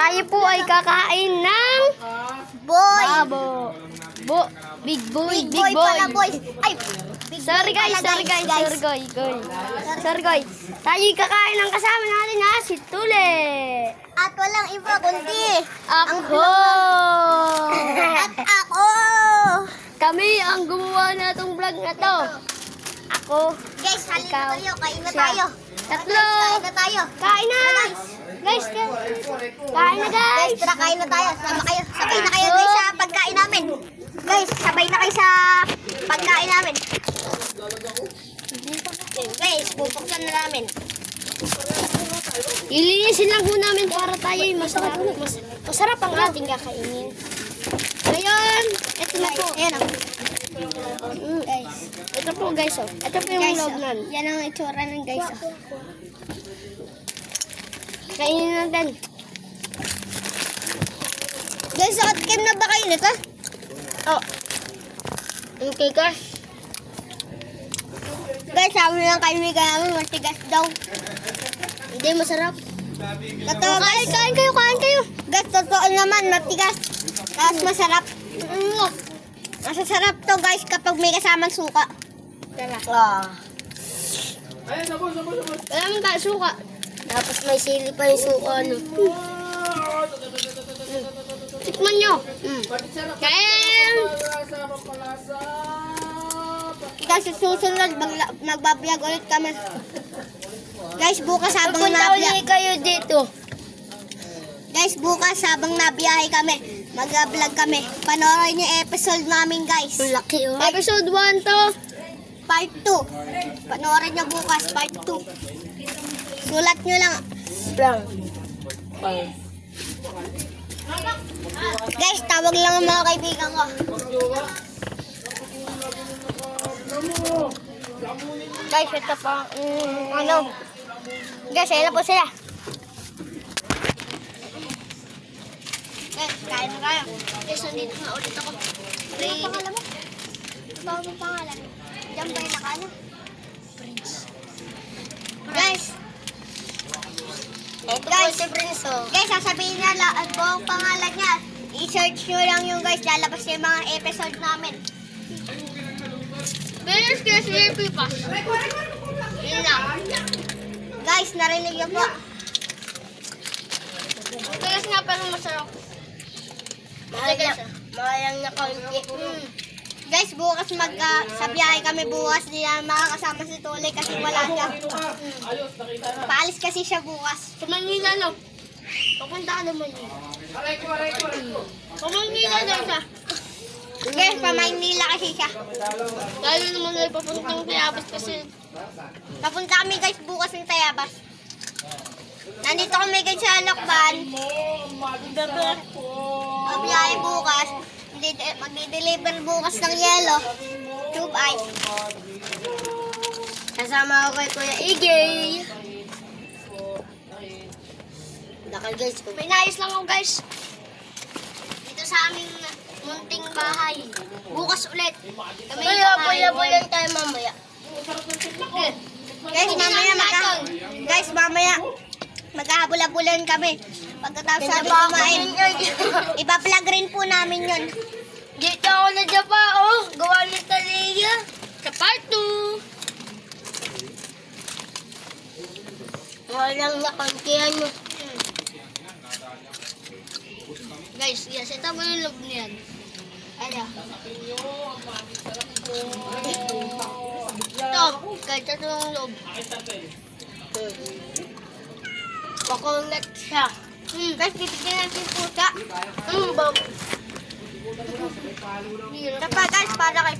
Tayo po ay kakain ng Boy! babo. Big boy, Big boy pala, boys. Ay, big Sorry boy guys, pala, sorry guys, sorry guys. Sorry guys. Tayo ay kakain ng kasama natin na si Tule. At walang iba kundi Ako. at ako. Kami ang gumawa na itong vlog na to. Ako. Guys, halina Ikaw, tayo. Kain na siya. tayo. Tatlo. Kain na tayo. Kain na. Guys, kain na Guys, guys. tara kain na tayo. Sama kayo. Sabay na kayo guys sa pagkain namin. Guys, sabay na kayo sa pagkain namin. Guys, bubuksan na namin. Ilinisin lang po namin para tayo ay masarap ang ating kakainin. Ngayon, ito na po. Ayan o. Guys, ito po guys oh. Ito po yung Guys, loob nun. yan ang itsura ng guys. Kainin natin. Guys, nakatikim na ba kayo nito? Oh. Okay ka? Guys, sabi ng kaibigan namin, matigas daw. Hindi masarap. Totoo guys. Kain kayo, kain kayo. Guys, totoo naman, matigas. Tapos masarap. Masasarap to guys kapag may kasamang suka. Tara. Ah. Wala mong kasuka. Tapos may sili pa yung suka. Ano. Tikman nyo. Kain! Guys, susunod, magbablog ulit kami. Guys, bukas habang Pupunta ulit kayo dito. Guys, bukas habang nabiyahe kami, mag-vlog kami. Panoorin yung episode namin, guys. Laki oh. Episode 1 to. Part 2. Panoorin nyo bukas, part 2. Sulat nyo lang. Guys, tawag lang ang mga kaibigan ko. Guys, ito pa. Ano? Guys, ayun na po sila. Guys, kain na tayo. Guys, nandito na ulit ako. Ano ang pangalan mo? Bagong pangalan. Diyan ba yung nakano? Guys, Ito Guys. po si Prince oh. guys, sasabihin na lang ang buong pangalan niya. I-search nyo lang yung guys, lalabas yung mga episode namin. Meron kaya si Jerpy pa. Yun lang. Guys, narinig niyo po. Tigas nga pero masarap. Mahalang na kaunti. Guys, bukas sa biyahe kami bukas. Di na makakasama si Tule kasi wala siya. Paalis kasi siya bukas. Sa Manila no. Papunta ka naman yun. Sa Manila na siya. Guys, pa Maynila kasi siya. Lalo naman na papuntang Tayabas kasi. Papunta kami guys bukas ng Tayabas. Nandito kami guys sa Lokban. Mabiyahe bukas. Magdi-deliver bukas ng yelo. Tube ice. Kasama ako kay Kuya Iggy. Dakal guys. May nais lang ako guys. Dito sa aming munting bahay. Bukas ulit. Kami Pula-pula tayo mamaya. Guys, mamaya maghahabol-habulan kami. Pagkatapos namin kumain. Ipa-vlog rin po namin yun. Dito ako na dyan pa, oh. Gawa ni Talia. Sa part 2. Walang nakantihan mo. Guys, yes, ito mo yung loob niyan. Ano? Ito, guys, ito yung loob. Pakulat siya. Guys, titignan natin yung pusa. Bab. Ito pa guys, para kay